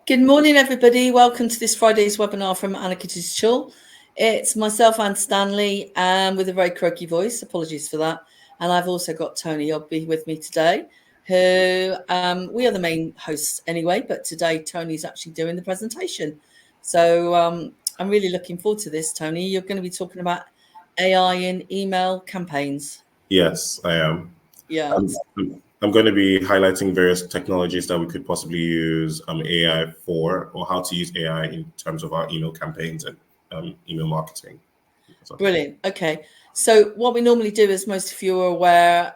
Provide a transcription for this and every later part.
Good morning, everybody. Welcome to this Friday's webinar from Anarchy Digital. It's myself, Anne Stanley, with a very croaky voice. Apologies for that. And I've also got Tony Ogby with me today, who we are the main hosts anyway, but today Tony's actually doing the presentation. So I'm really looking forward to this, Tony. You're going to be talking about AI in email campaigns. Yes, I am. Yeah. I'm going to be highlighting various technologies that we could possibly use AI for, or how to use AI in terms of our email campaigns and email marketing. Brilliant. Okay. So what we normally do, as most of you are aware,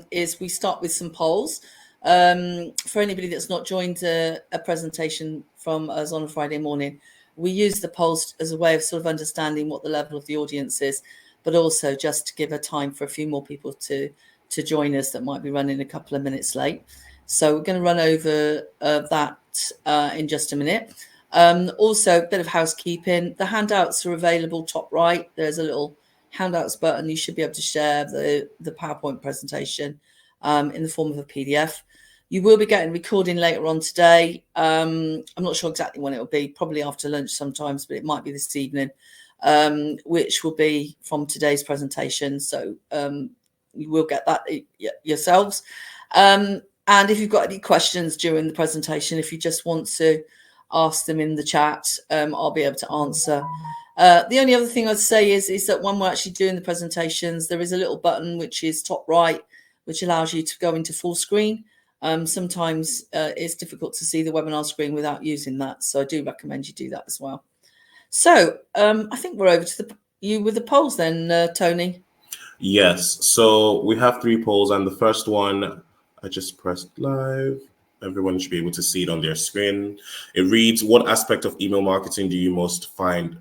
is we start with some polls. For anybody that's not joined a presentation from us on a Friday morning, we use the polls as a way of sort of understanding what the level of the audience is, but also just to give a time for a few more people to join us that might be running a couple of minutes late. So we're going to run over that in just a minute. Also, a bit of housekeeping. The handouts are available top right. There's a little handouts button. You should be able to share the PowerPoint presentation in the form of a PDF. You will be getting recording later on today. I'm not sure exactly when it will be, probably after lunch sometimes, but it might be this evening, which will be from today's presentation. So you will get that yourselves. And if you've got any questions during the presentation, if you just want to ask them in the chat, I'll be able to answer. The only other thing I'd say is that when we're actually doing the presentations, there is a little button which is top right, which allows you to go into full screen. Sometimes it's difficult to see the webinar screen without using that, so I do recommend you do that as well. So I think we're over to you with the polls then, Tony. Yes, so we have 3 polls, and the first one, I just pressed live. Everyone should be able to see it on their screen. It reads, what aspect of email marketing do you find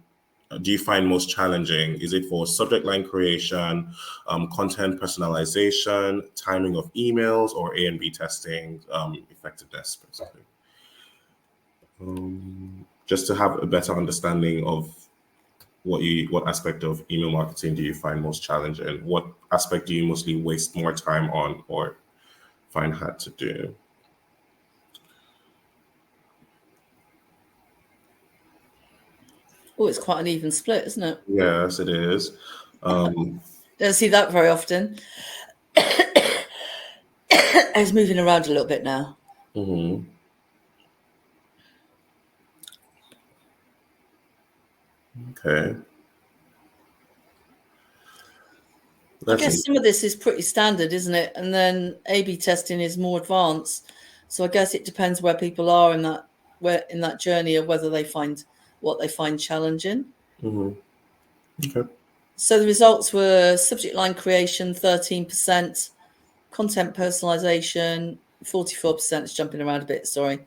most challenging? Is it for subject line creation, content personalization, timing of emails, or A/B testing, effectiveness, basically? Just to have a better understanding of what aspect of email marketing do you find most challenging? What aspect do you mostly waste more time on or find hard to do? Oh, it's quite an even split, isn't it? Yes, it is. Don't see that very often. It's moving around a little bit now. Mm-hmm. Okay. I guess some of this is pretty standard, isn't it? And then A/B testing is more advanced. So I guess it depends where people are in that journey of whether they find what they find challenging. Mm-hmm. Okay. So the results were subject line creation, 13%, content personalization, 44%, it's jumping around a bit, sorry.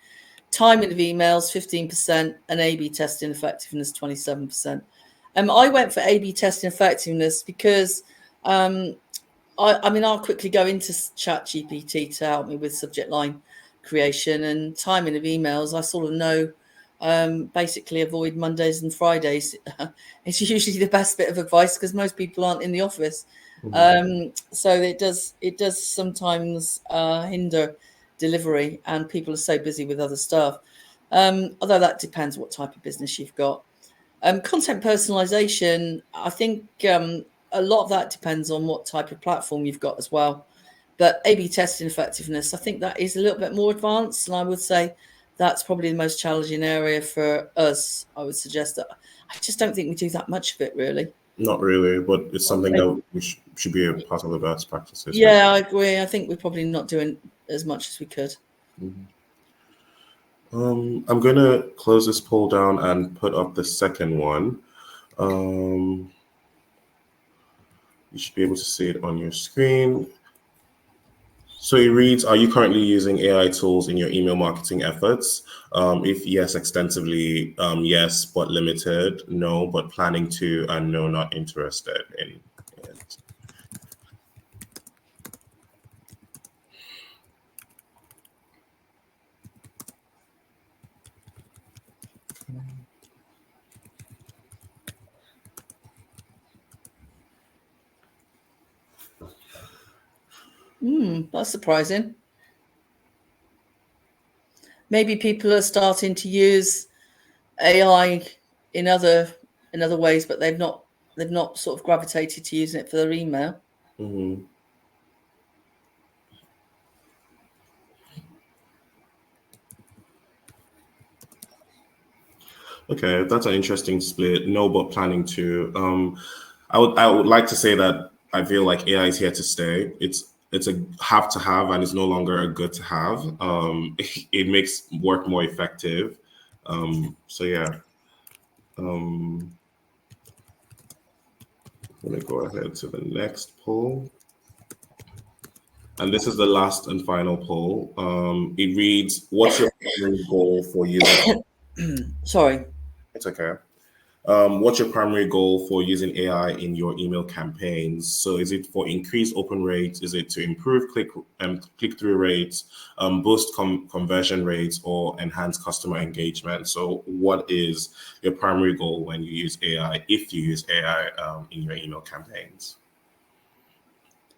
Timing of emails, 15%, and A/B testing effectiveness, 27%. I went for A/B testing effectiveness because I'll quickly go into ChatGPT to help me with subject line creation and timing of emails. I sort of know basically avoid Mondays and Fridays. It's usually the best bit of advice because most people aren't in the office. Mm-hmm. So it does sometimes hinder delivery, and people are so busy with other stuff. Although that depends what type of business you've got. Content personalization, I think a lot of that depends on what type of platform you've got as well. But A/B testing effectiveness, I think that is a little bit more advanced. And I would say that's probably the most challenging area for us. I would suggest that I just don't think we do that much of it, really. Not really, but it's something that we should be a part of the best practices. Yeah, I agree. I think we're probably not doing as much as we could. Mm-hmm. I'm going to close this poll down and put up the second one. You should be able to see it on your screen. So it reads, are you currently using AI tools in your email marketing efforts? If yes, extensively, yes, but limited, no, but planning to, and no, not interested in it. That's surprising. maybe people are starting to use AI in other ways, but they've not sort of gravitated to using it for their email. Mm-hmm. Okay, that's an interesting split. No, but planning to. I would like to say that I feel like AI is here to stay. It's a have to have, and it's no longer a good to have. It makes work more effective. So yeah. Um, Let me go ahead to the next poll. And this is the last and final poll. It reads, what's your primary goal for using? Sorry. It's okay. What's your primary goal for using AI in your email campaigns? So is it for increased open rates? Is it to improve click-through rates, boost conversion rates, or enhance customer engagement? So what is your primary goal when you use AI, if you use AI in your email campaigns?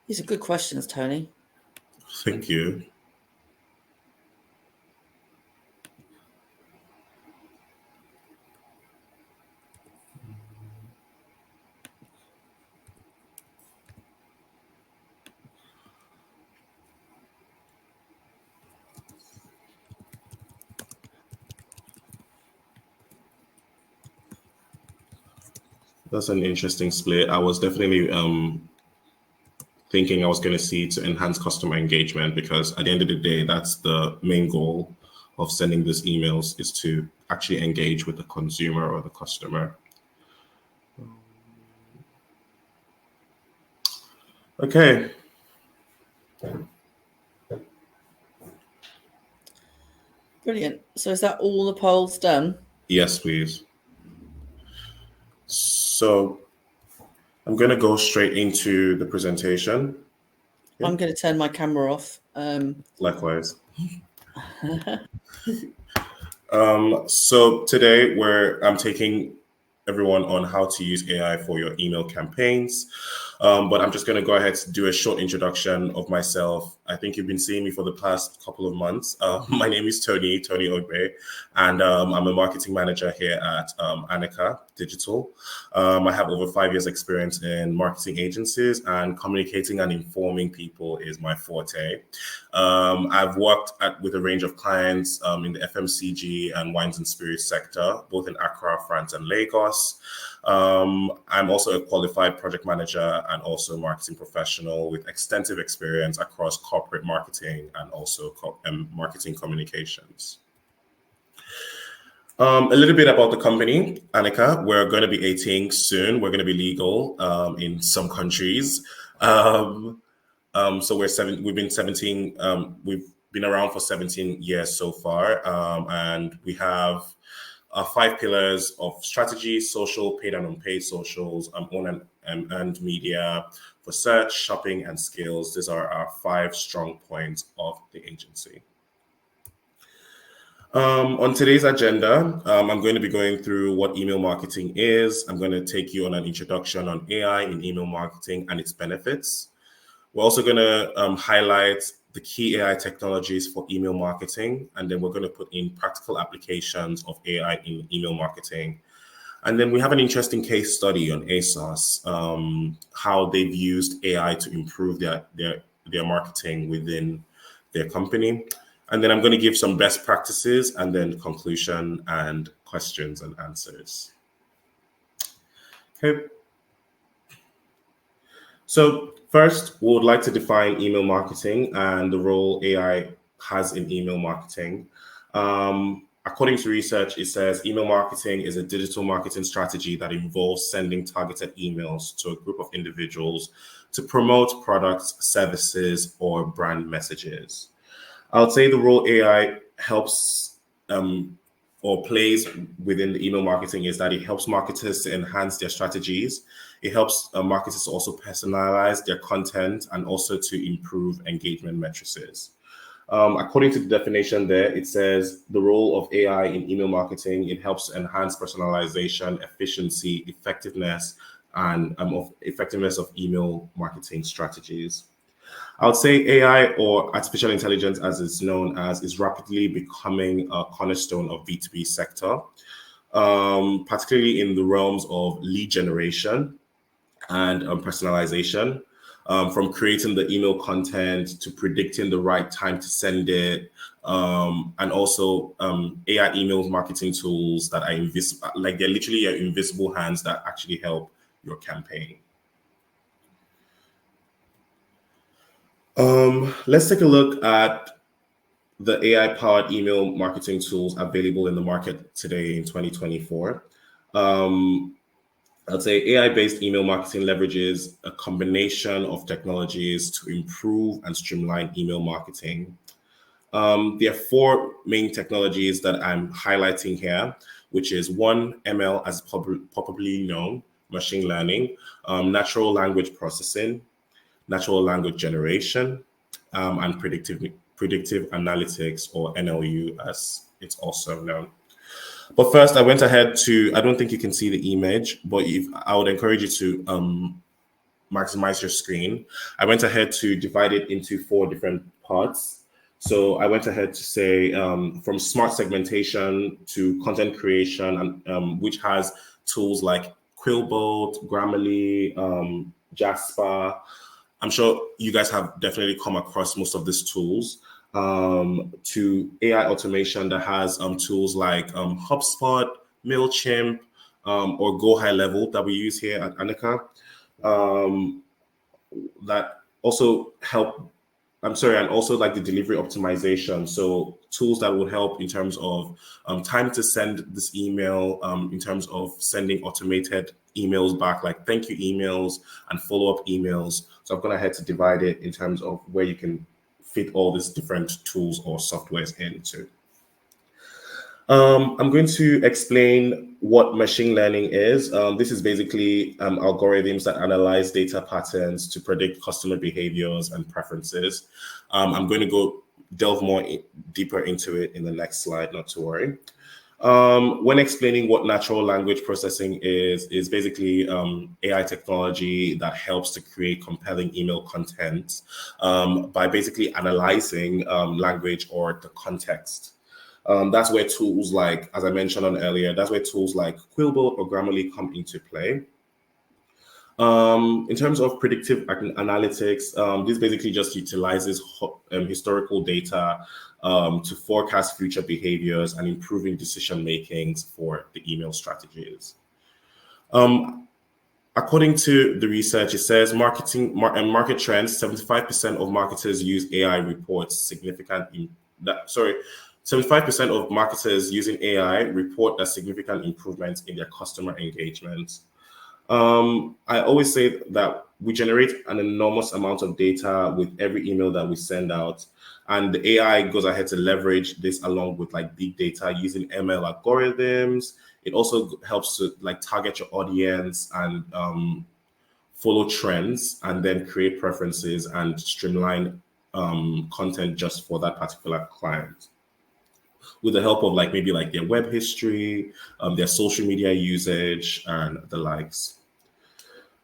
These are good questions, Tony. Thank you. That's an interesting split. I was definitely thinking I was going to see to enhance customer engagement, because at the end of the day, that's the main goal of sending these emails, is to actually engage with the consumer or the customer. Okay. Brilliant. So is that all the polls done? Yes, please. So I'm going to go straight into the presentation. Yeah. I'm going to turn my camera off. Likewise. So today I'm taking everyone on how to use AI for your email campaigns. But I'm just going to go ahead and do a short introduction of myself. I think you've been seeing me for the past couple of months. My name is Tony Ogbe, and I'm a marketing manager here at Anika Digital. I have over 5 years experience in marketing agencies, and communicating and informing people is my forte. I've worked with a range of clients in the FMCG and wines and spirits sector, both in Accra, France, and Lagos. I'm also a qualified project manager and also marketing professional with extensive experience across corporate marketing and also marketing communications. A little bit about the company, Anika. We're going to be 18 soon. We're going to be legal in some countries. So we've been 17. We've been around for 17 years so far, and we have 5 pillars of strategy: social, paid and unpaid socials, owned and earned media, for search, shopping, and skills. These are our 5 strong points of the agency. On today's agenda, I'm going to be going through what email marketing is. I'm going to take you on an introduction on AI in email marketing and its benefits. We're also going to highlight the key AI technologies for email marketing, and then we're going to put in practical applications of AI in email marketing. And then we have an interesting case study on ASOS, how they've used AI to improve their marketing within their company. And then I'm going to give some best practices and then conclusion and questions and answers. Okay. So first, we would like to define email marketing and the role AI has in email marketing. According to research, it says email marketing is a digital marketing strategy that involves sending targeted emails to a group of individuals to promote products, services, or brand messages. I would say the role AI helps or plays within the email marketing is that it helps marketers to enhance their strategies. It helps marketers also personalize their content and also to improve engagement matrices. According to the definition there, it says the role of AI in email marketing, it helps enhance personalization, efficiency, effectiveness, and effectiveness of email marketing strategies. I would say AI, or artificial intelligence as it's known as, is rapidly becoming a cornerstone of B2B sector, particularly in the realms of lead generation and personalization, from creating the email content to predicting the right time to send it, and also AI email marketing tools that are invisible, like they're literally your invisible hands that actually help your campaign. Let's take a look at the AI-powered email marketing tools available in the market today in 2024. I'd say AI-based email marketing leverages a combination of technologies to improve and streamline email marketing. There are four main technologies that I'm highlighting here, which is one, ML, as popularly known, machine learning, natural language processing, natural language generation, and predictive analytics, or NLU as it's also known. But first, I went ahead to, I don't think you can see the image, but I would encourage you to maximize your screen. I went ahead to divide it into four different parts. So I went ahead to say from smart segmentation to content creation, and which has tools like Quillbot, Grammarly, Jasper. I'm sure you guys have definitely come across most of these tools, to AI automation that has tools like HubSpot, MailChimp, or Go High Level that we use here at Anika, that also help, and also like the delivery optimization. So tools that would help in terms of time to send this email, in terms of sending automated emails back, like thank you emails and follow-up emails. So I've gone ahead to divide it in terms of where you can fit all these different tools or softwares into. I'm going to explain what machine learning is. This is basically algorithms that analyze data patterns to predict customer behaviors and preferences. I'm going to delve deeper into it in the next slide, not to worry. When explaining what natural language processing is basically AI technology that helps to create compelling email content by basically analyzing language or the context. That's where tools like, as I mentioned on earlier, that's where tools like Quillbot or Grammarly come into play. In terms of predictive analytics, this basically just utilizes historical data to forecast future behaviors and improving decision makings for the email strategies. According to the research, it says market trends, 75% of marketers use AI reports 75% of marketers using AI report that significant improvements in their customer engagement. I always say that we generate an enormous amount of data with every email that we send out, and the AI goes ahead to leverage this along with like big data using ML algorithms. It also helps to like target your audience and follow trends, and then create preferences and streamline content just for that particular client, with the help of like maybe like their web history, their social media usage, and the likes.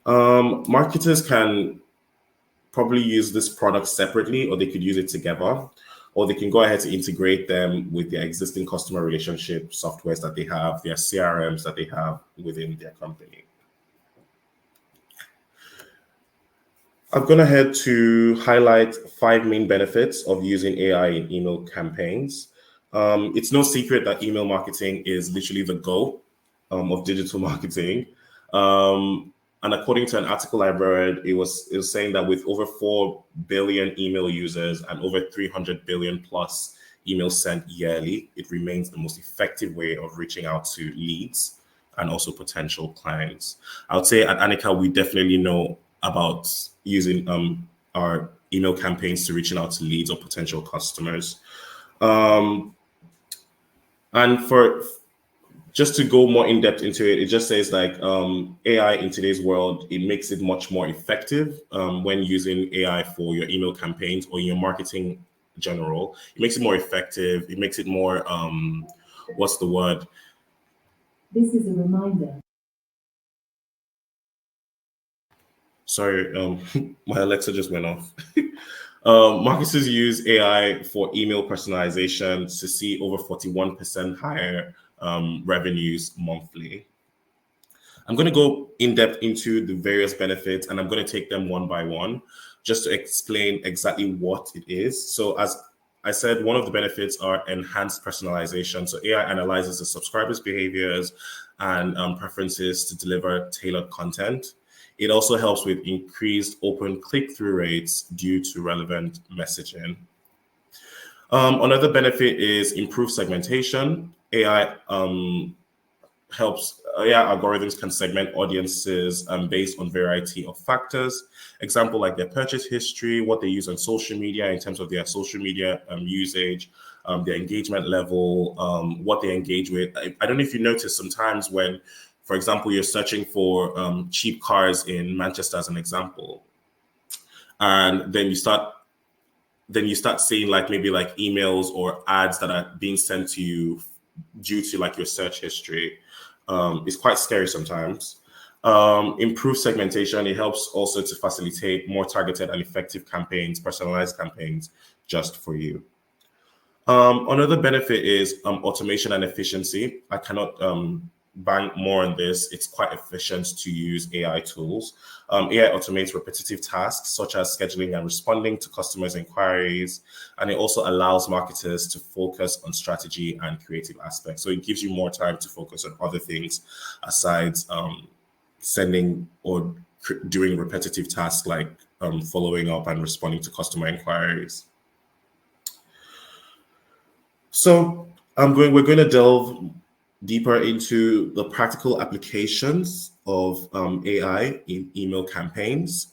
Marketers can probably use this product separately, or they could use it together, or they can go ahead to integrate them with their existing customer relationship softwares that they have, their CRMs that they have within their company. I've gone ahead to highlight 5 main benefits of using AI in email campaigns. It's no secret that email marketing is literally the goal of digital marketing. And according to an article I read, it was saying that with over 4 billion email users and over 300 billion plus emails sent yearly, it remains the most effective way of reaching out to leads and also potential clients. I would say at Anika, we definitely know about using our email campaigns to reaching out to leads or potential customers. And for just to go more in depth into it, it just says like AI in today's world, it makes it much more effective when using AI for your email campaigns or your marketing in general. It makes it more effective. It makes it more, what's the word? This is a reminder. Sorry, my Alexa just went off. Marketers use AI for email personalization to see over 41% higher revenues monthly. I'm going to go in depth into the various benefits, and I'm going to take them one by one just to explain exactly what it is. So as I said, one of the benefits are enhanced personalization. So AI analyzes the subscribers' behaviors and preferences to deliver tailored content. It also helps with increased open click-through rates due to relevant messaging. Another benefit is improved segmentation. AI helps algorithms can segment audiences based on variety of factors. Example like their purchase history, what they use on social media in terms of their social media usage, their engagement level, what they engage with. I don't know if you notice sometimes when, for example, you're searching for cheap cars in Manchester as an example, and then you start seeing like maybe like emails or ads that are being sent to you due to like your search history. It's quite scary sometimes. Improved segmentation, it helps also to facilitate more targeted and effective campaigns, personalized campaigns just for you. Another benefit is automation and efficiency. I cannot bang more on this. It's quite efficient to use AI tools. AI automates repetitive tasks such as scheduling and responding to customers' inquiries, and it also allows marketers to focus on strategy and creative aspects. So it gives you more time to focus on other things aside sending or doing repetitive tasks like following up and responding to customer inquiries. So we're going to delve deeper into the practical applications of AI in email campaigns.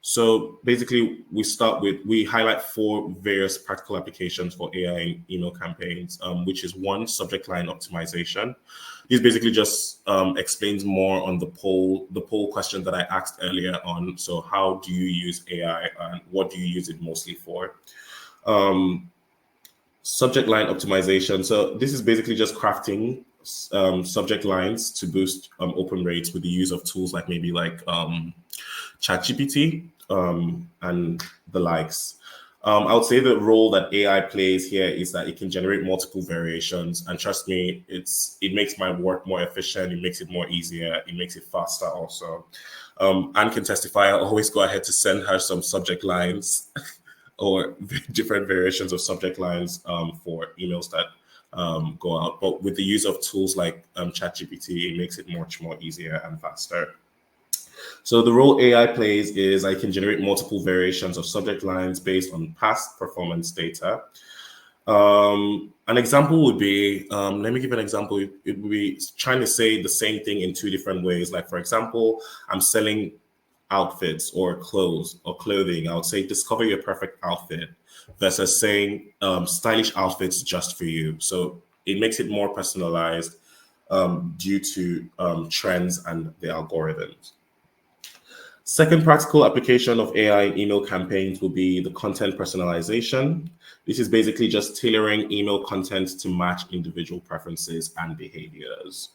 So basically, we highlight 4 various practical applications for AI in email campaigns, which is 1, subject line optimization. This basically just explains more on the poll question that I asked earlier on. So how do you use AI and what do you use it mostly for? Subject line optimization. So this is basically just crafting subject lines to boost open rates with the use of tools like maybe like ChatGPT and the likes. I would say the role that AI plays here is that it can generate multiple variations, and trust me, it makes my work more efficient. It makes it more easier. It makes it faster also. Anne can testify. I always go ahead to send her some subject lines or different variations of subject lines for emails that go out. But with the use of tools like ChatGPT, it makes it much more easier and faster. So the role AI plays is I can generate multiple variations of subject lines based on past performance data. An example would be, let me give an example. It would be trying to say the same thing in 2 different ways. Like, for example, I'm selling outfits or clothes or clothing. I would say discover your perfect outfit versus saying stylish outfits just for you. So it makes it more personalized due to trends and the algorithms. Second practical application of AI in email campaigns will be the content personalization. This is basically just tailoring email content to match individual preferences and behaviors.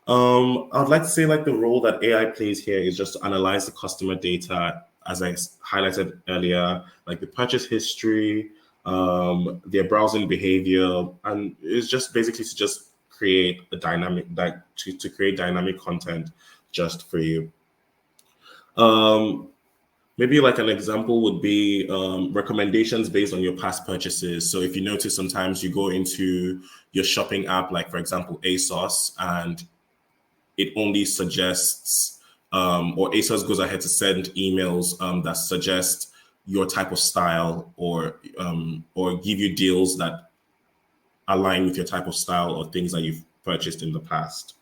I'd like to say like the role that AI plays here is just to analyze the customer data, as I highlighted earlier, like the purchase history, their browsing behavior, and it's just basically to just create a dynamic, like to create dynamic content just for you. Maybe like an example would be recommendations based on your past purchases. So if you notice, sometimes you go into your shopping app, like for example, ASOS, and it only suggests or ASOS goes ahead to send emails that suggest your type of style or give you deals that align with your type of style or things that you've purchased in the past.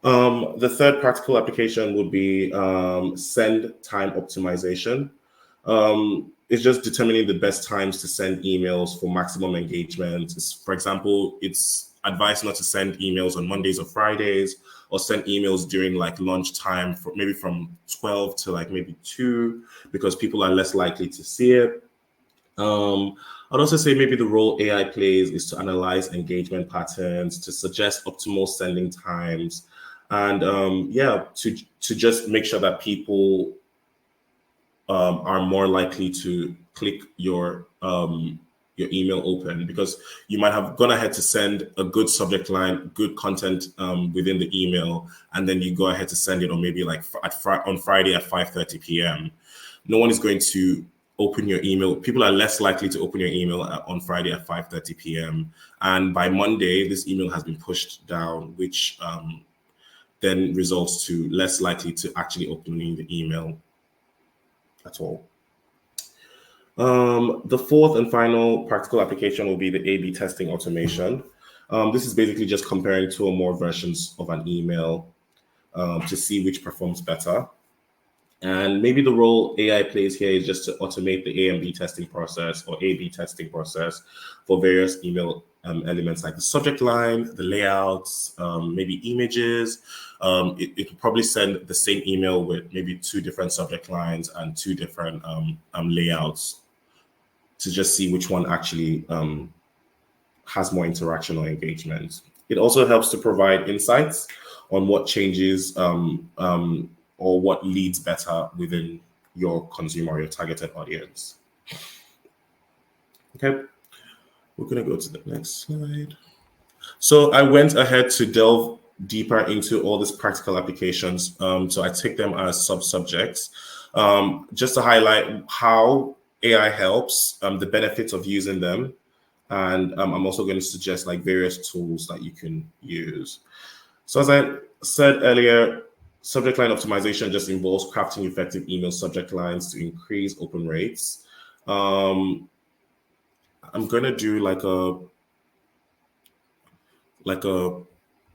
The third practical application would be send time optimization. It's just determining the best times to send emails for maximum engagement. For example, it's advised not to send emails on Mondays or Fridays, or send emails during like lunchtime, for maybe from 12 to like maybe 2, because people are less likely to see it. I'd also say maybe the role AI plays is to analyze engagement patterns, to suggest optimal sending times, And to just make sure that people are more likely to click your email open, because you might have gone ahead to send a good subject line, good content within the email, and then you go ahead to send it on maybe like on Friday at 5:30 p.m. No one is going to open your email. People are less likely to open your email on Friday at 5:30 p.m. And by Monday, this email has been pushed down, which then results to less likely to actually opening the email at all. The fourth and final practical application will be the A/B testing automation. This is basically just comparing two or more versions of an email to see which performs better. And maybe the role AI plays here is just to automate the A and B testing process or A/B testing process for various email elements like the subject line, the layouts, maybe images. It will probably send the same email with maybe two different subject lines and two different layouts to just see which one actually has more interaction or engagement. It also helps to provide insights on what changes or what leads better within your consumer or your targeted audience. Okay, we're going to go to the next slide. So I went ahead to delve deeper into all these practical applications. So I take them as sub-subjects, just to highlight how AI helps, the benefits of using them. And I'm also going to suggest like various tools that you can use. So as I said earlier, subject line optimization just involves crafting effective email subject lines to increase open rates. I'm going to do like a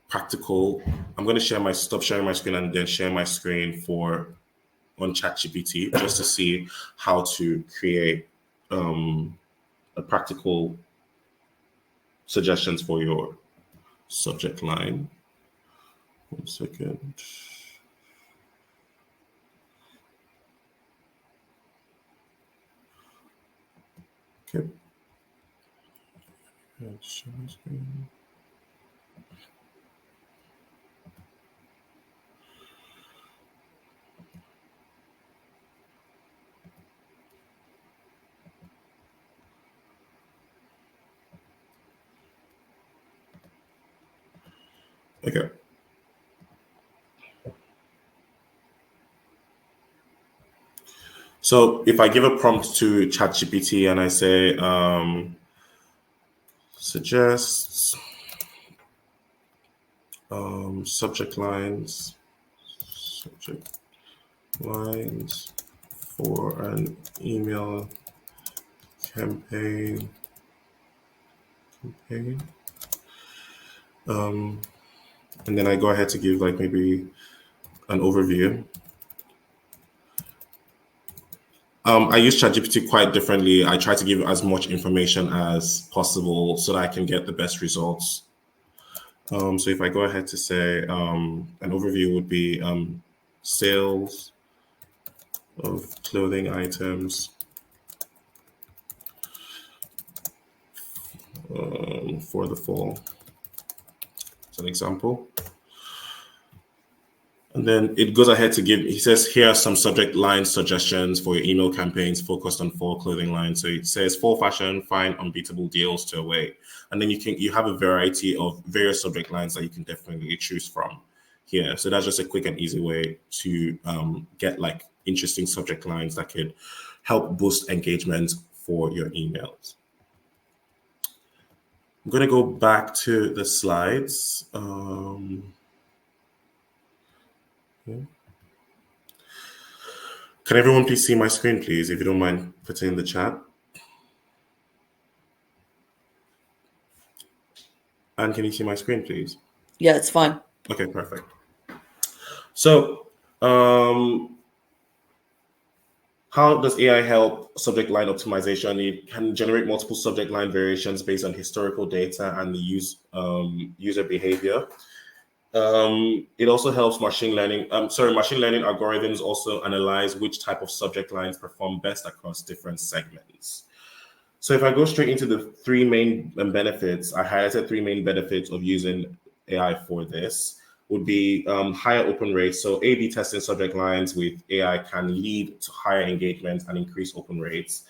practical. I'm going to stop sharing my screen and then share my screen on ChatGPT just to see how to create a practical suggestions for your subject line. 1 second. Okay. Share my screen. Okay. So if I give a prompt to ChatGPT and I say, suggests subject lines for an email campaign. And then I go ahead to give like maybe an overview. I use ChatGPT quite differently. I try to give as much information as possible so that I can get the best results. So if I go ahead to say an overview would be sales of clothing items for the fall, as an example. And then it goes ahead to he says, here are some subject line suggestions for your email campaigns focused on fall clothing lines. So it says fall fashion, find unbeatable deals to away. And then you have a variety of various subject lines that you can definitely choose from here. So that's just a quick and easy way to get like interesting subject lines that could help boost engagement for your emails. I'm going to go back to the slides. Can everyone please see my screen, please, if you don't mind putting in the chat? And can you see my screen, please? Yeah, it's fine. Okay, perfect. So, how does AI help subject line optimization? It can generate multiple subject line variations based on historical data and the user behavior. It also helps machine learning algorithms also analyze which type of subject lines perform best across different segments. So if I go straight into the three main benefits, I highlighted three main benefits of using AI for this. would be higher open rates. So A/B testing subject lines with AI can lead to higher engagement and increase open rates.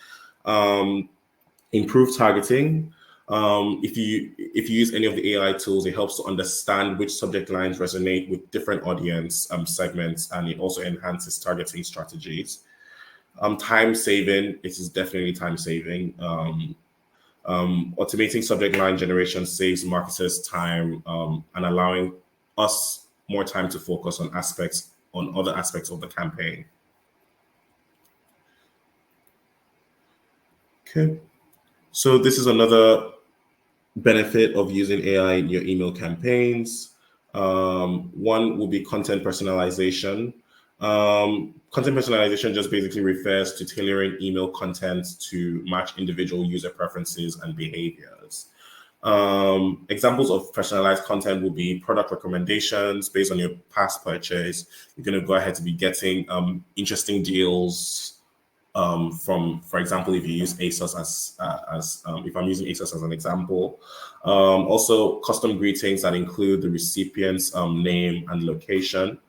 Improve targeting. If you use any of the AI tools, it helps to understand which subject lines resonate with different audience segments, and it also enhances targeting strategies. Time saving, it is definitely time saving. Automating subject line generation saves marketers time and allowing us more time to focus on other aspects of the campaign. Okay, so this is another benefit of using AI in your email campaigns. One will be content personalization. Content personalization just basically refers to tailoring email content to match individual user preferences and behaviors. Examples of personalized content will be product recommendations based on your past purchase. You're going to go ahead to be getting interesting deals from, for example, if you use ASOS if I'm using ASOS as an example. Also, custom greetings that include the recipient's name and location.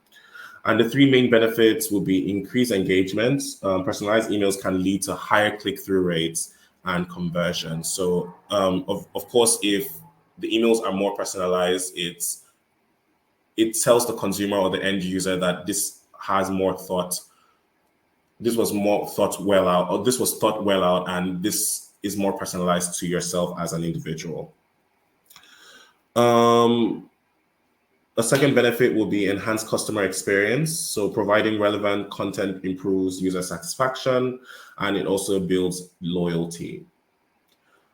And the three main benefits will be increased engagement. Personalized emails can lead to higher click-through rates and conversion. So, of course, if the emails are more personalized, it tells the consumer or the end user that this has more thought. This was more thought well out, or this was thought well out, and this is more personalized to yourself as an individual. A second benefit will be enhanced customer experience. So providing relevant content improves user satisfaction, and it also builds loyalty.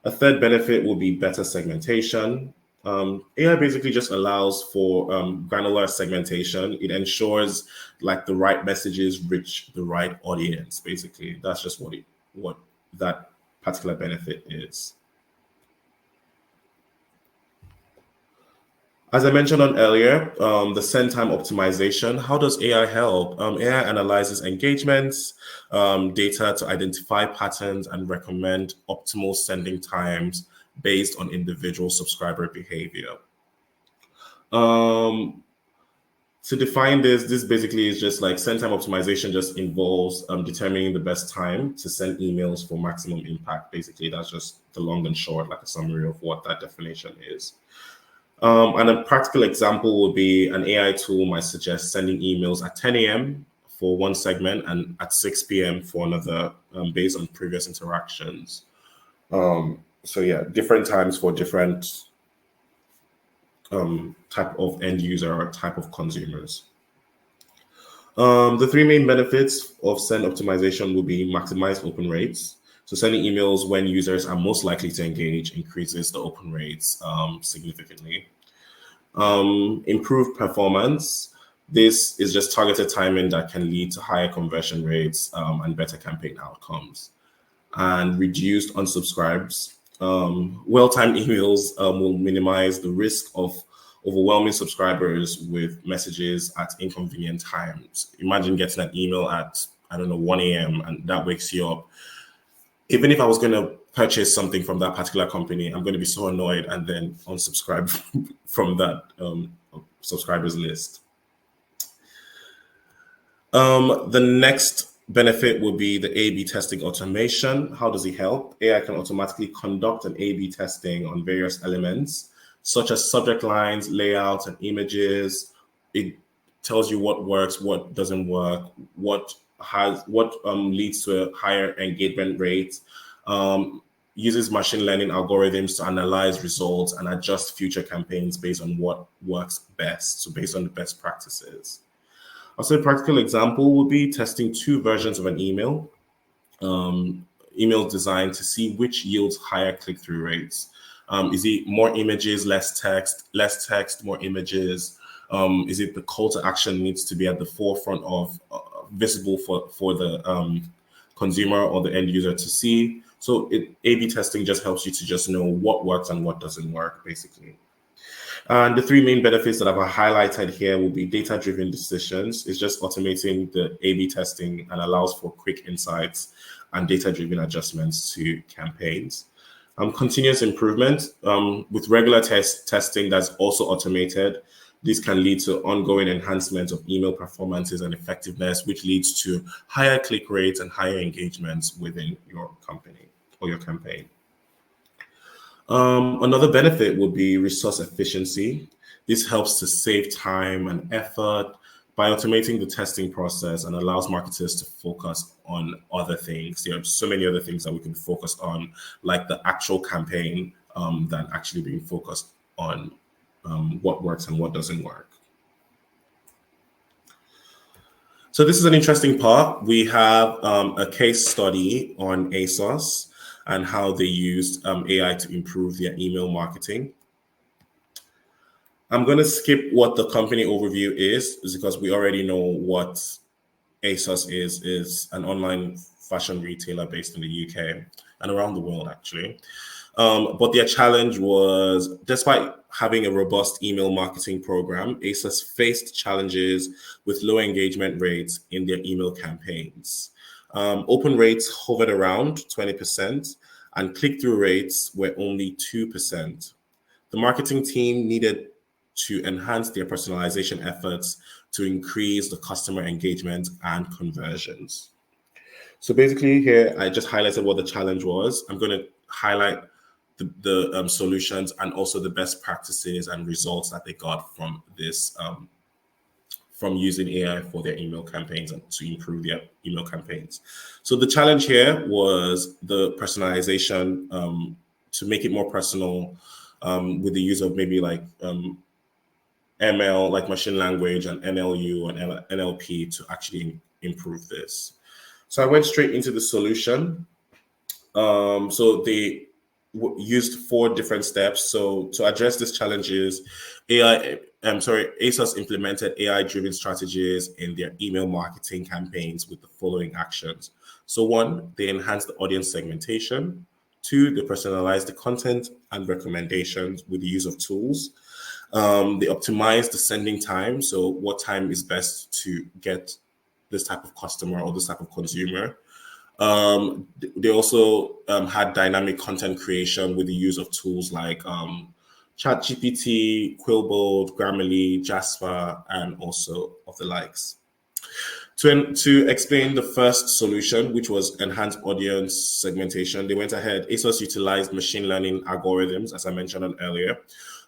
A third benefit will be better segmentation. AI basically just allows for granular segmentation. It ensures like the right messages reach the right audience. Basically, that's just what that particular benefit is. As I mentioned on earlier, the send time optimization. How does AI help? AI analyzes engagements, data to identify patterns and recommend optimal sending times based on individual subscriber behavior. To define this basically is just like send time optimization just involves determining the best time to send emails for maximum impact. Basically, that's just the long and short, like a summary of what that definition is. And a practical example would be an AI tool might suggest sending emails at 10 a.m. for one segment and at 6 p.m. for another based on previous interactions. So yeah, different times for different type of end user or type of consumers. The three main benefits of send optimization will be maximize open rates. So sending emails when users are most likely to engage increases the open rates significantly. Improved performance. This is just targeted timing that can lead to higher conversion rates and better campaign outcomes. And reduced unsubscribes. Well-timed emails will minimize the risk of overwhelming subscribers with messages at inconvenient times. Imagine getting an email at, 1 a.m. and that wakes you up. Even if I was going to purchase something from that particular company, I'm going to be so annoyed and then unsubscribe from that subscribers list. The next benefit would be the A/B testing automation. How does it help? AI can automatically conduct an A/B testing on various elements, such as subject lines, layouts, and images. It tells you what works, what doesn't work, what leads to a higher engagement rate, uses machine learning algorithms to analyze results and adjust future campaigns based on what works best, so based on the best practices. Also, a practical example would be testing two versions of an email. Email designed to see which yields higher click-through rates. Is it more images, less text, more images? Is it the call to action needs to be at the forefront of visible for the consumer or the end user to see? So A/B testing just helps you to just know what works and what doesn't work, basically. And the three main benefits that I've highlighted here will be data-driven decisions. It's just automating the A/B testing and allows for quick insights and data-driven adjustments to campaigns. Continuous improvement with regular testing that's also automated. This can lead to ongoing enhancement of email performances and effectiveness, which leads to higher click rates and higher engagements within your company or your campaign. Another benefit would be resource efficiency. This helps to save time and effort by automating the testing process and allows marketers to focus on other things. There are so many other things that we can focus on, like the actual campaign, than actually being focused on what works and what doesn't work. So this is an interesting part. We have a case study on ASOS and how they used AI to improve their email marketing. I'm going to skip what the company overview is because we already know what ASOS is an online fashion retailer based in the UK and around the world, actually. But their challenge was, despite having a robust email marketing program, ASOS faced challenges with low engagement rates in their email campaigns. Open rates hovered around 20%, and click-through rates were only 2%. The marketing team needed to enhance their personalization efforts to increase the customer engagement and conversions. So basically here, I just highlighted what the challenge was. I'm going to highlight the solutions and also the best practices and results that they got from this, from using AI for their email campaigns and to improve their email campaigns. So the challenge here was the personalization, to make it more personal, with the use of maybe like ML, like machine language, and NLU and NLP to actually improve this. So I went straight into the solution. So they used 4 different steps. So to address these challenges, ASOS implemented AI-driven strategies in their email marketing campaigns with the following actions. So 1, they enhanced the audience segmentation. 2, they personalized the content and recommendations with the use of tools. They optimized the sending time. So what time is best to get this type of customer or this type of consumer. They also had dynamic content creation with the use of tools like ChatGPT, Quillboard, Grammarly, Jasper, and also of the likes. To explain the first solution, which was enhanced audience segmentation, they went ahead. ASOS utilized machine learning algorithms, as I mentioned earlier,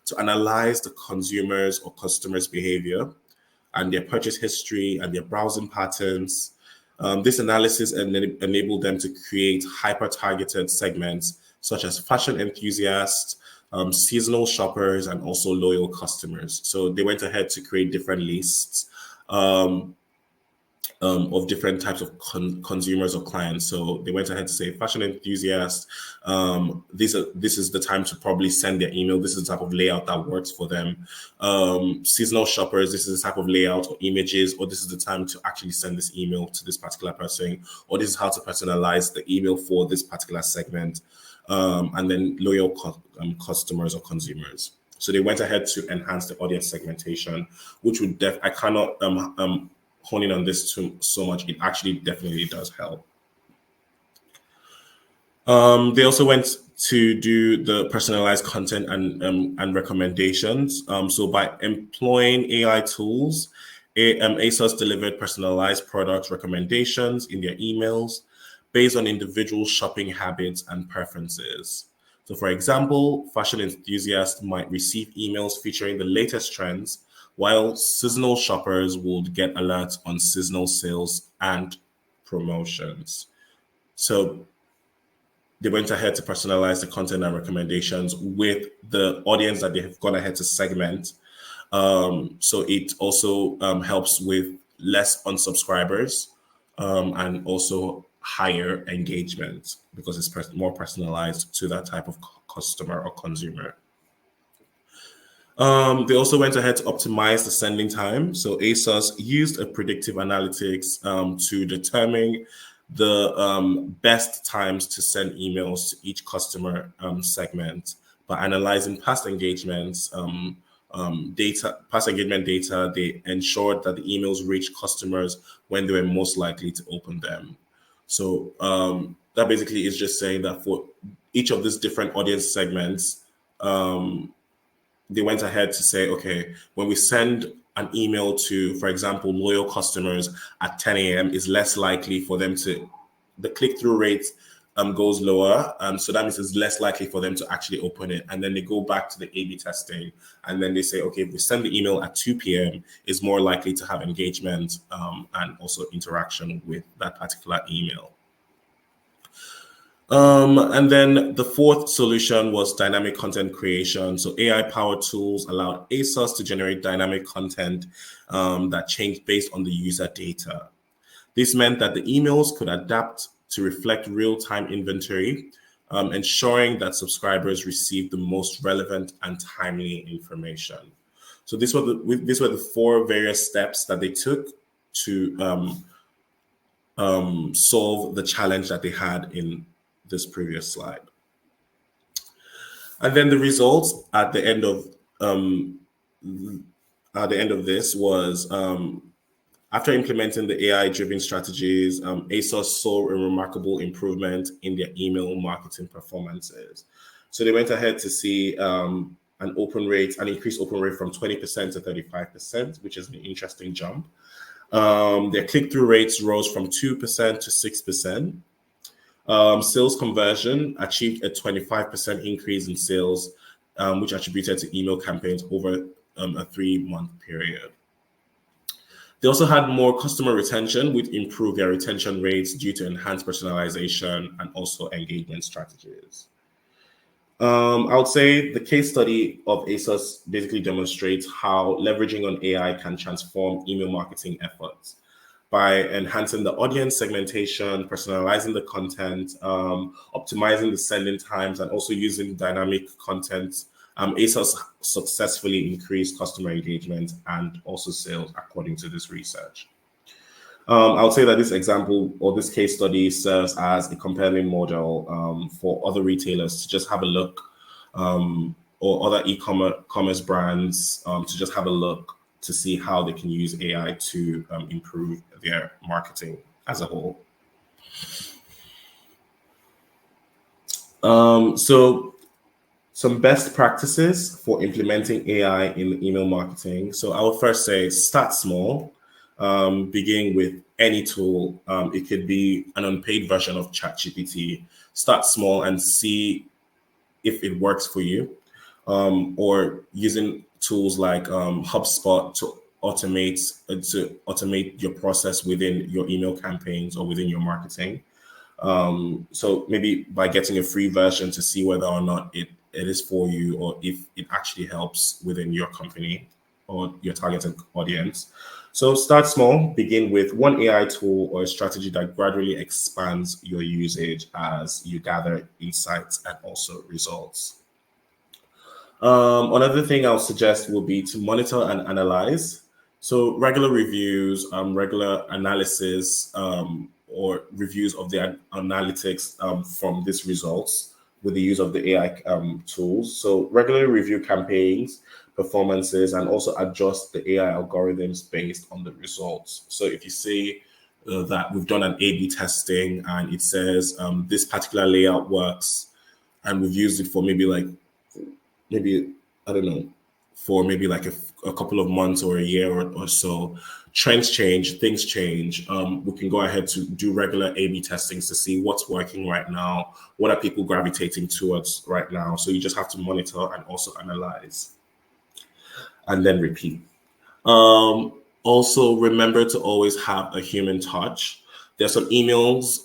to analyze the consumers or customers' behavior and their purchase history and their browsing patterns. This analysis enabled them to create hyper-targeted segments such as fashion enthusiasts, seasonal shoppers, and also loyal customers. So they went ahead to create different lists of different types of consumers or clients. So they went ahead to say fashion enthusiasts, this is the time to probably send their email. This is the type of layout that works for them. Seasonal shoppers, this is the type of layout or images, or this is the time to actually send this email to this particular person, or this is how to personalize the email for this particular segment. And then loyal customers or consumers. So they went ahead to enhance the audience segmentation, which would I cannot hone in on this so much. It actually definitely does help. They also went to do the personalized content and recommendations. So by employing AI tools, ASOS delivered personalized product recommendations in their emails based on individual shopping habits and preferences. So for example, fashion enthusiasts might receive emails featuring the latest trends, while seasonal shoppers would get alerts on seasonal sales and promotions. So they went ahead to personalize the content and recommendations with the audience that they have gone ahead to segment. So it also helps with less unsubscribers and also higher engagement because it's more personalized to that type of customer or consumer. They also went ahead to optimize the sending time. So ASOS used a predictive analytics to determine the best times to send emails to each customer segment by analyzing past engagements, past engagement data. They ensured that the emails reached customers when they were most likely to open them. So that basically is just saying that for each of these different audience segments, they went ahead to say, okay, when we send an email to, for example, loyal customers at 10 a.m., is less likely for them to, the click-through rate goes lower. So that means it's less likely for them to actually open it. And then they go back to the A/B testing, and then they say, okay, if we send the email at 2 p.m., it's more likely to have engagement and also interaction with that particular email. And then the fourth solution was dynamic content creation. So AI-powered tools allowed ASOS to generate dynamic content that changed based on the user data. This meant that the emails could adapt to reflect real-time inventory, ensuring that subscribers received the most relevant and timely information. So these were the four various steps that they took to solve the challenge that they had in this previous slide. And then the results at the end of this was, after implementing the AI-driven strategies, ASOS saw a remarkable improvement in their email marketing performances. So they went ahead to see an increased open rate from 20% to 35%, which is an interesting jump. Their click-through rates rose from 2% to 6%. Sales conversion achieved a 25% increase in sales, which attributed to email campaigns over a 3-month period. They also had more customer retention, which improved their retention rates due to enhanced personalization and also engagement strategies. I would say the case study of ASOS basically demonstrates how leveraging on AI can transform email marketing efforts by enhancing the audience segmentation, personalizing the content, optimizing the sending times, and also using dynamic content. ASOS successfully increased customer engagement and also sales, according to this research. I would say that this example or this case study serves as a compelling model for other retailers to just have a look, or other e-commerce brands to just have a look to see how they can use AI to improve their marketing as a whole. So some best practices for implementing AI in email marketing. So I would first say start small, beginning with any tool. It could be an unpaid version of ChatGPT. Start small and see if it works for you, or using tools like HubSpot to automate your process within your email campaigns or within your marketing. So maybe by getting a free version to see whether or not it is for you, or if it actually helps within your company or your targeted audience. So start small, begin with one AI tool or a strategy that gradually expands your usage as you gather insights and also results. Another thing I'll suggest will be to monitor and analyze. So regular reviews, regular analysis, or reviews of the analytics from these results with the use of the AI tools. So regularly review campaigns, performances, and also adjust the AI algorithms based on the results. So if you see that we've done an A/B testing and it says this particular layout works, and we've used it for maybe I don't know, for maybe like a couple of months or a year or so, trends change, things change. We can go ahead to do regular A/B testings to see what's working right now, what are people gravitating towards right now. So you just have to monitor and also analyze, and then repeat. Also remember to always have a human touch. There's some emails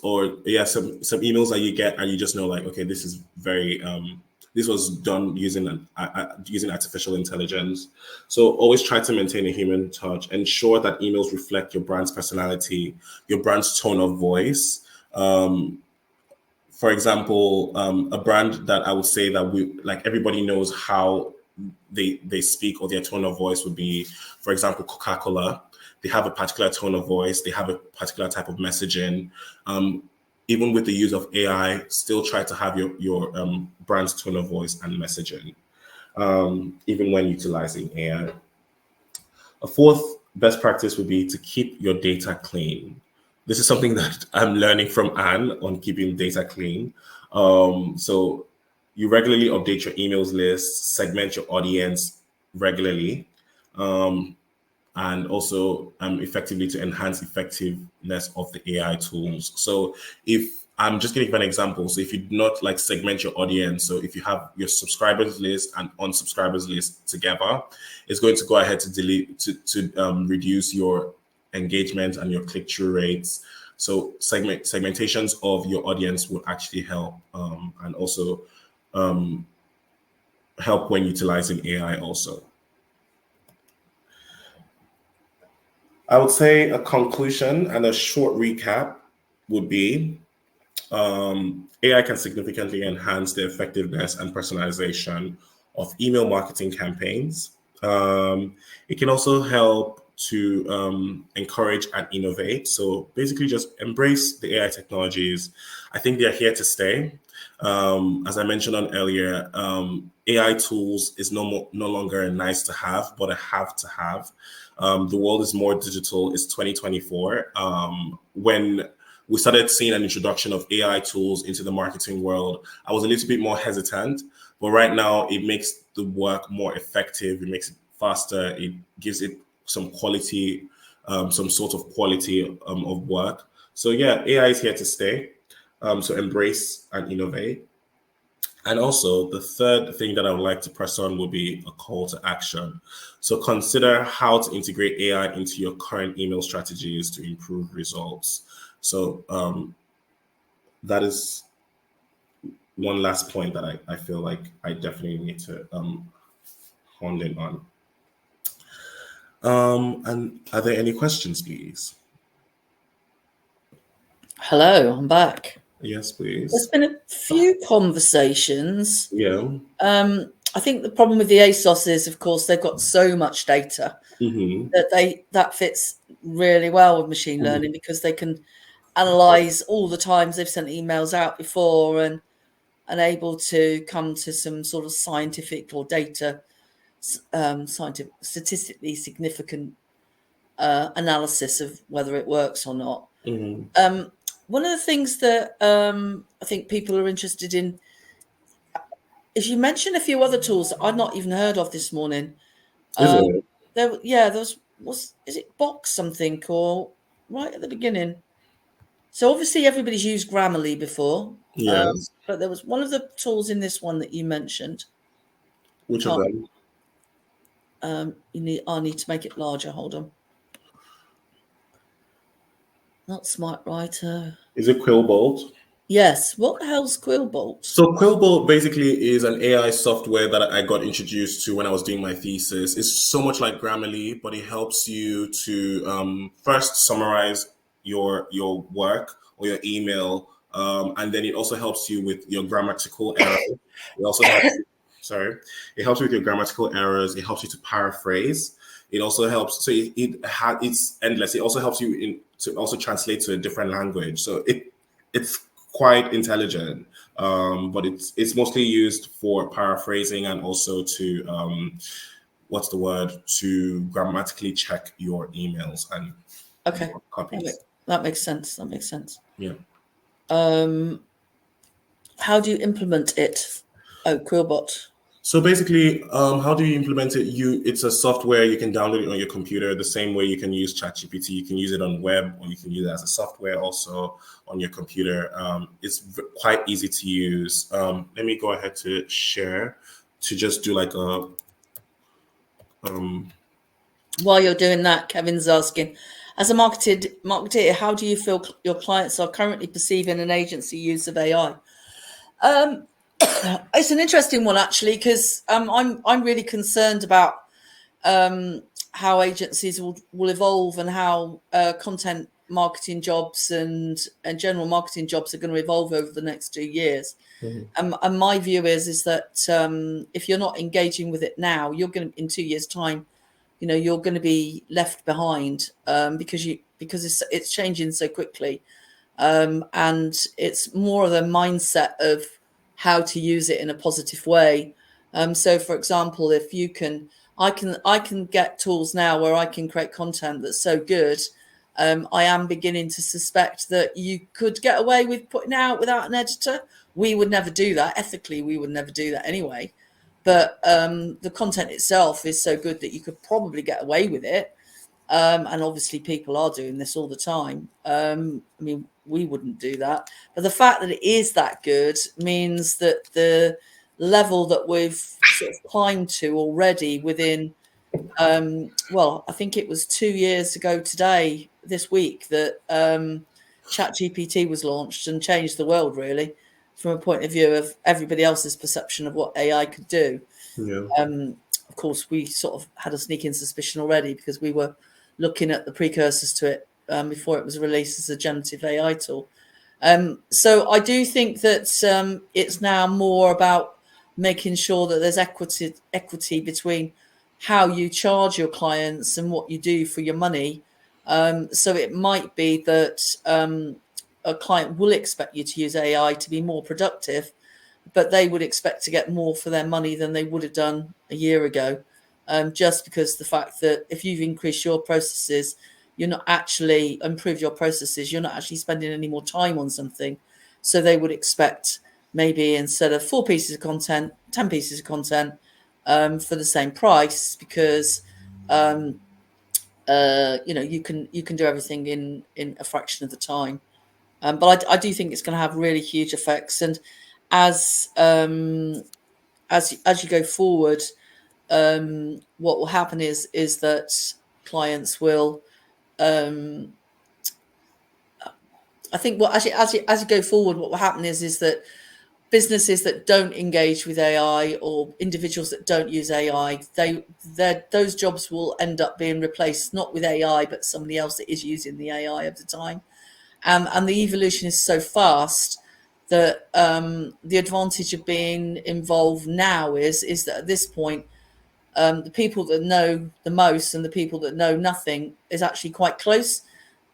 some emails that you get and you just know, like, okay, this is very this was done using artificial intelligence. So always try to maintain a human touch. Ensure that emails reflect your brand's personality, your brand's tone of voice. For example, a brand that I would say that everybody knows how they speak, or their tone of voice would be, for example, Coca-Cola. They have a particular tone of voice. They have a particular type of messaging. Even with the use of AI, still try to have your brand's tone of voice and messaging, even when utilizing AI. A fourth best practice would be to keep your data clean. This is something that I'm learning from Anne on keeping data clean. So you regularly update your emails list, segment your audience regularly, and also effectively to enhance effectiveness of the AI tools. So if I'm just going to give an example. So if you do not like segment your audience, so if you have your subscribers list and unsubscribers list together, it's going to go ahead to reduce your engagement and your click-through rates. So segmentations of your audience will actually help, and also help when utilizing AI also. I would say a conclusion and a short recap would be AI can significantly enhance the effectiveness and personalization of email marketing campaigns. It can also help to encourage and innovate. So basically, just embrace the AI technologies. I think they're here to stay. As I mentioned on earlier, AI tools is no longer a nice to have, but a have to have. The world is more digital. It's 2024. When we started seeing an introduction of AI tools into the marketing world, I was a little bit more hesitant, but right now it makes the work more effective. It makes it faster. It gives it some quality, some sort of quality of work. So yeah, AI is here to stay. So embrace and innovate. And also, the third thing that I would like to press on would be a call to action. So consider how to integrate AI into your current email strategies to improve results. So that is one last point that I feel like I definitely need to hone in on. And are there any questions, please? Hello, I'm back. Yes, There's please. been a few conversations. Yeah. I think the problem with the ASOS is, of course, they've got so much data that fits really well with machine learning because they can analyze all the times they've sent emails out before and able to come to some sort of scientific or data, scientific, statistically significant analysis of whether it works or not. One of the things that I think people are interested in is you mentioned a few other tools that I'd not even heard of this morning. Is it? Is it Box something or right at the beginning? So obviously everybody's used Grammarly before, Yes. but there was one of the tools in this one that you mentioned. Which of them? I need to make it larger. Hold on. Not SmartWriter. Is it Quillbolt? Yes. What the hell's Quillbolt? So Quillbolt basically is an AI software that I got introduced to when I was doing my thesis. It's so much like Grammarly, but it helps you to first summarize your work or your email, and then it also helps you with your grammatical errors. It also helps it helps you with your grammatical errors. It helps you to paraphrase. It also helps. So it's endless. It also helps you to also translate to a different language. So it's quite intelligent, but it's mostly used for paraphrasing and also to to grammatically check your emails and your copies. That makes sense. Yeah. How do you implement it? Oh, Quillbot. So basically, how do you implement it? It's a software you can download it on your computer the same way you can use ChatGPT. You can use it on web, or you can use it as a software also on your computer. It's quite easy to use. Let me go ahead to share to just do like a. While you're doing that, Kevin's asking, as a marketer, how do you feel your clients are currently perceiving an agency use of AI? It's an interesting one actually, because I'm really concerned about how agencies will evolve and how content marketing jobs and general marketing jobs are going to evolve over the next 2 years. And my view is that if you're not engaging with it now, you're going to, in 2 years' time, you're going to be left behind because it's changing so quickly, and it's more of a mindset of how to use it in a positive way. So, for example, if you can, I can get tools now where I can create content that's so good. I am beginning to suspect that you could get away with putting it out without an editor, We would never do that. Ethically, we would never do that anyway. But the content itself is so good that you could probably get away with it. And obviously people are doing this all the time. I mean, we wouldn't do that. But the fact that it is that good means that the level that we've sort of climbed to already within, well, I think it was 2 years ago today, this week, that ChatGPT was launched and changed the world, really, from a point of view of everybody else's perception of what AI could do. Yeah. Of course, we sort of had a sneaking suspicion already because we were looking at the precursors to it before it was released as a generative AI tool. So I do think that it's now more about making sure that there's equity between how you charge your clients and what you do for your money. So it might be that a client will expect you to use AI to be more productive, but they would expect to get more for their money than they would have done a year ago. Just because the fact that if you've increased your processes, you're not actually improved your processes, you're not actually spending any more time on something. So they would expect maybe instead of 4 pieces of content, 10 pieces of content for the same price, because you know, you can do everything in a fraction of the time. But I do think it's going to have really huge effects. And as you go forward, what will happen is that clients will, I think what actually as you go forward, what will happen is that businesses that don't engage with AI or individuals that don't use AI, those jobs will end up being replaced not with AI but somebody else that is using the AI at the time. And the evolution is so fast that the advantage of being involved now is that at this point, the people that know the most and the people that know nothing is actually quite close.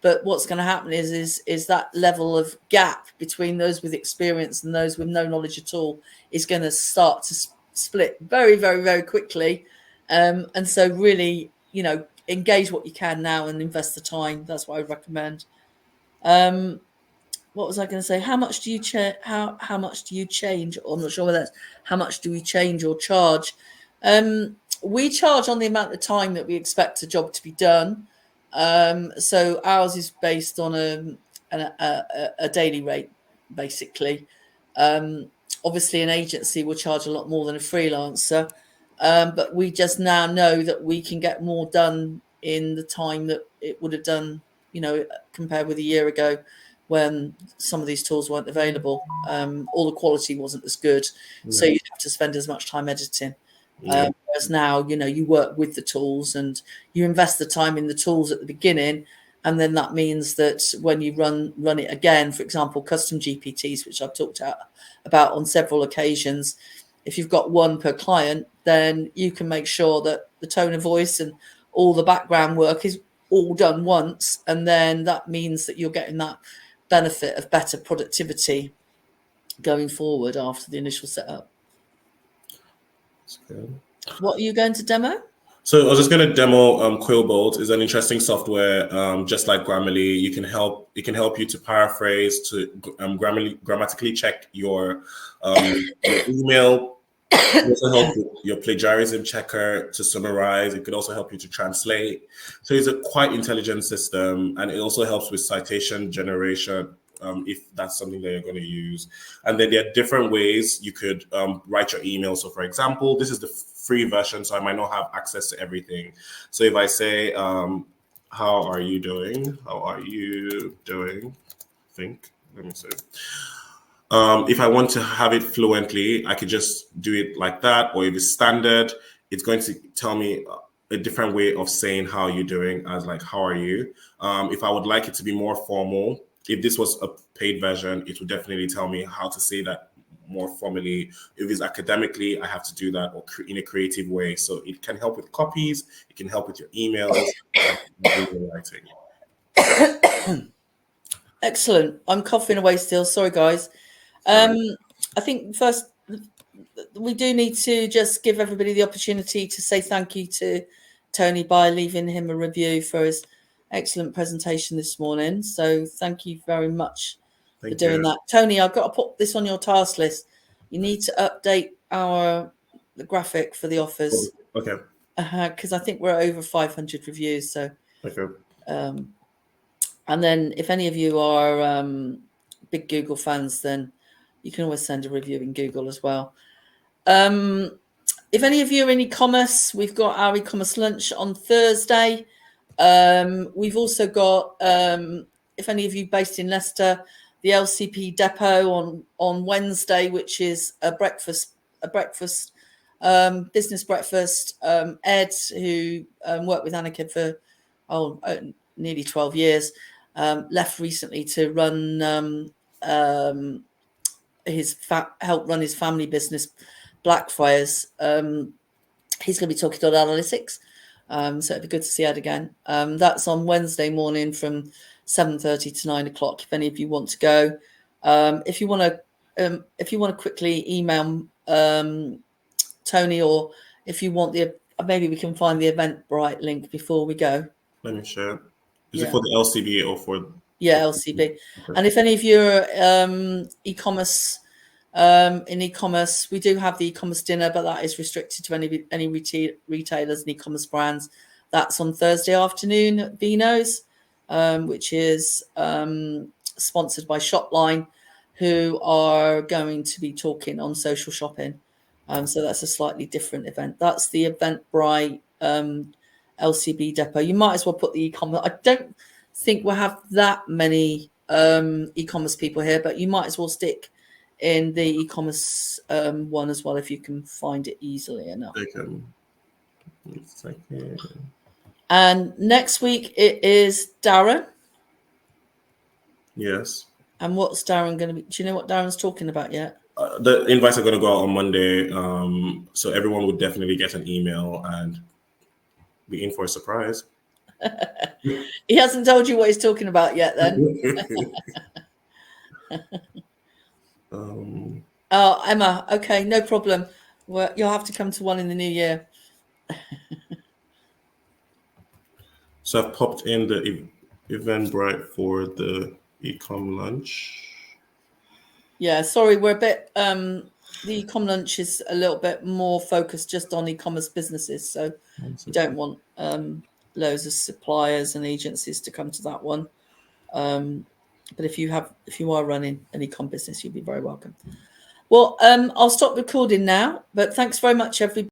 But what's going to happen is that level of gap between those with experience and those with no knowledge at all is going to start to split very, very, very quickly. And so really, you know, engage what you can now and invest the time. That's what I would recommend. What was I going to say? How much do you how much do you change? Or I'm not sure whether that's how much do we change or charge. We charge on the amount of time that we expect a job to be done. So ours is based on a daily rate, basically. Obviously, an agency will charge a lot more than a freelancer, but we just now know that we can get more done in the time that it would have done, you know, compared with a year ago when some of these tools weren't available. All the quality wasn't as good, so you'd have to spend as much time editing. Whereas now, you know, you work with the tools and you invest the time in the tools at the beginning, and then that means that when you run it again, for example, custom GPTs, which I've talked about on several occasions, if you've got one per client, then you can make sure that the tone of voice and all the background work is all done once, and then that means that you're getting that benefit of better productivity going forward after the initial setup. That's good. What are you going to demo? So I was just going to demo Quillbolt. Is an interesting software, just like Grammarly. It can help you to paraphrase, to grammatically check your email. It can also help with your plagiarism checker to summarize. It could also help you to translate. So it's a quite intelligent system, and it also helps with citation generation, if that's something that you're going to use. And then there are different ways you could write your email. So for example, this is the free version, so I might not have access to everything. So if I say, how are you doing? How are you doing? Let me see. If I want to have it fluently, I could just do it like that. Or if it's standard, it's going to tell me a different way of saying how you're doing, as like, how are you? If I would like it to be more formal, if this was a paid version, it would definitely tell me how to say that more formally. If it's academically, I have to do that or in a creative way. So it can help with copies. It can help with your emails. Writing. Excellent. I'm coughing away still. Sorry, guys. I think first we do need to just give everybody the opportunity to say thank you to Tony by leaving him a review for his excellent presentation this morning. So thank you very much for doing that. Tony, I've got to put this on your task list. You need to update the graphic for the offers. Okay. Because I think we're over 500 reviews. So, okay. And then if any of you are big Google fans, then you can always send a review in Google as well. If any of you are in e-commerce, we've got our e-commerce lunch on Thursday. We've also got, if any of you based in Leicester, the LCP depot on Wednesday, which is a breakfast business breakfast. Ed, who worked with Annika for nearly 12 years, left recently to run help run his family business, Blackfriars. He's going to be talking about analytics, so it'd be good to see Ed again. That's on Wednesday morning from 7:30 to 9 o'clock. If any of you want to go, if you want to quickly email Tony, or if you want maybe we can find the Eventbrite link before we go. Let me share. Is it for the LCB or for? Yeah, LCB. Okay. And if any of you are e-commerce, in e-commerce, we do have the e-commerce dinner, but that is restricted to any retailers and e-commerce brands. That's on Thursday afternoon at Vino's, which is sponsored by Shopline, who are going to be talking on social shopping. So that's a slightly different event. That's the Eventbrite LCB depot. You might as well put the e-commerce. I don't think we'll have that many e-commerce people here, but you might as well stick in the e-commerce one as well if you can find it easily enough. And next week it is Darren. Yes. And what's Darren going to be? Do you know what Darren's talking about yet? The invites are going to go out on Monday, so everyone would definitely get an email and be in for a surprise. He hasn't told you what he's talking about yet, then. Oh, Emma. Okay, no problem. Well, you'll have to come to one in the new year. So I've popped in the Eventbrite for the e-com lunch. Yeah, sorry, we're a bit. The e-com lunch is a little bit more focused just on e-commerce businesses, so we don't want loads of suppliers and agencies to come to that one. But if you are running an e-com business, you'd be very welcome. Well, I'll stop recording now, but thanks very much, everybody.